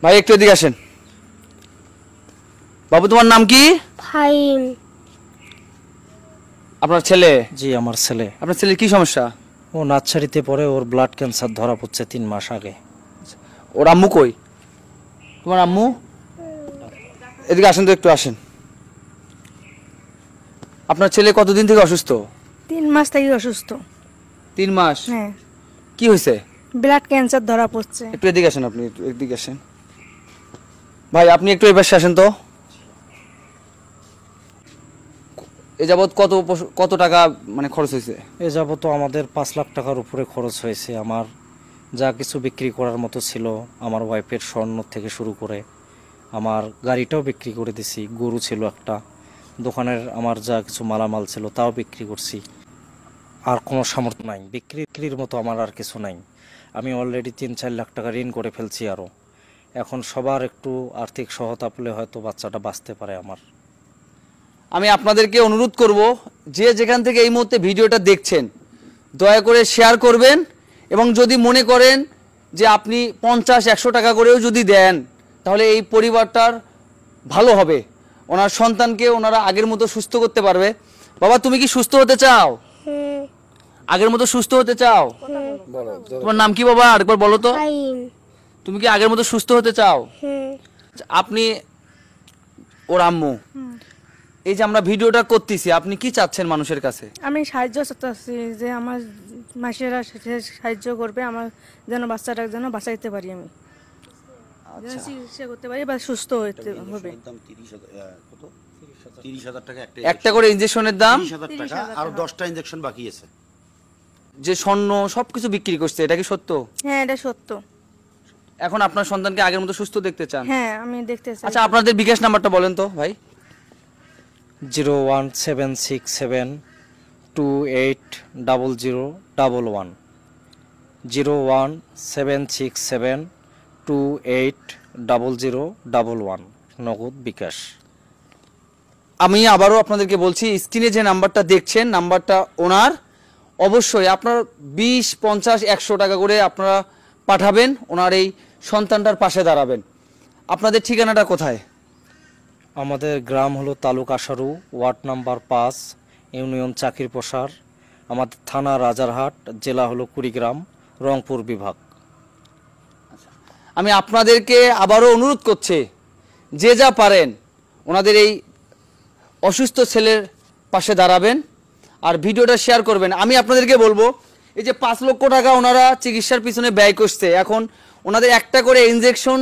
ভাই একটু এদিকে আসেন। বাবু তোমার নাম কি? ফাইম। আপনার ছেলে? জি আমার ছেলে। আপনার ছেলের কি সমস্যা? ও নার্সারিতে পড়ে, ওর ব্লাড ক্যান্সার ধরা পড়ছে 3 মাস আগে। ওর আম্মু কই? তোমার আম্মু এদিকে আসেন তো, একটু আসেন। আপনার ছেলে কতদিন থেকে অসুস্থ? 3 মাস থেকে অসুস্থ। 3 মাস? হ্যাঁ, কি হয়েছে? ব্লাড ক্যান্সার ধরা পড়ছে। একটু এদিকে আসেন, আপনি একটু এদিকে আসেন। ভাই আপনি একটু এবার আসেন তো। এ যাবৎ কত টাকা মানে খরচ হয়েছে? এ যাবত আমাদের 5 লাখ টাকার উপরে খরচ হয়েছে। আমার যা কিছু বিক্রি করার মতো ছিল, আমার ওয়াইফের স্বর্ণ থেকে শুরু করে আমার গাড়িটাও বিক্রি করে দিছি, গরু ছিল একটা, দোকানের আমার যা কিছু মালামাল ছিল তাও বিক্রি করছি। আর কোনো সামর্থ্য নাই, বিক্রির মতো আমার আর কিছু নাই। আমি অলরেডি 3-4 লাখ টাকা ঋণ করে ফেলছি আরও। এখন সবার একটু আর্থিক সহায়তা পেলে হয়তো বাচ্চাটা বাঁচতে পারে আমার। আমি আপনাদেরকে অনুরোধ করব, যে যেখান থেকে এই মুহূর্তে ভিডিওটা দেখছেন দয়া করে শেয়ার করবেন, এবং যদি মনে করেন যে আপনি 50-100 টাকা করেও যদি দেন তাহলে এই পরিবারটার ভালো হবে, ওনার সন্তানকে ওনারা আগের মতো সুস্থ করতে পারবে। বাবা তুমি কি সুস্থ হতে চাও? আগের মতো সুস্থ হতে চাও? তোমার নাম কি বাবা, আরেকবার বলো তো। ফাইম। তুমি কি আগের মতো সুস্থ হতে চাও? আপনি ওর আম্মু, এই যে আমরা ভিডিওটা করতেছি, আপনি কি চাচ্ছেন মানুষের কাছে? আমি সাহায্য চাচ্ছি যে আমার মাসেরা সাহায্য করবে, আমার যেন বাচ্চাটার যেন বাঁচাইতে পারি, আমি যেন চিকিৎসা করতে পারি বা সুস্থ হতে হবে। 30,000 টাকা একটা করে ইনজেকশনের দাম, 30,000 টাকা আর 10টা ইনজেকশন বাকি আছে। যে স্বর্ণ সবকিছু বিক্রি করছে, এটা কি সত্য? হ্যাঁ, এটা সত্য। এখন আপনার সন্তানকে আগের মতো সুস্থ দেখতে চান? হ্যাঁ, আমি দেখতে চাই। আচ্ছা আপনাদের বিকাশ নাম্বারটা বলেন তো ভাই। 01767280011, 01767280011, নগদ বিকাশ। আমি আবারও আপনাদেরকে বলছি, স্ক্রিনে যে নাম্বারটা দেখছেন নাম্বারটা ওনার। অবশ্যই আপনার 20-50-100 টাকা করে আপনারা পাঠাবেন, ওনার এই সন্তানটার পাশে দাঁড়াবেন। আপনাদের ঠিকানাটা কোথায়? আমাদের গ্রাম হলো তালুক আশারু, ওয়ার্ড নাম্বার 5, ইউনিয়ন চাকির প্রসার, আমাদের থানা রাজারহাট, জেলা হলো কুড়িগ্রাম, রংপুর বিভাগ। আমি আপনাদেরকে আবারও অনুরোধ করছি, যে যা পারেন ওনাদের এই অসুস্থ ছেলের পাশে দাঁড়াবেন আর ভিডিওটা শেয়ার করবেন। আমি আপনাদেরকে বলবো, এই যে 5 লক্ষ টাকা ওনারা চিকিৎসার পিছনে ব্যয় করছে, এখন ওনাদের একটা করে ইনজেকশন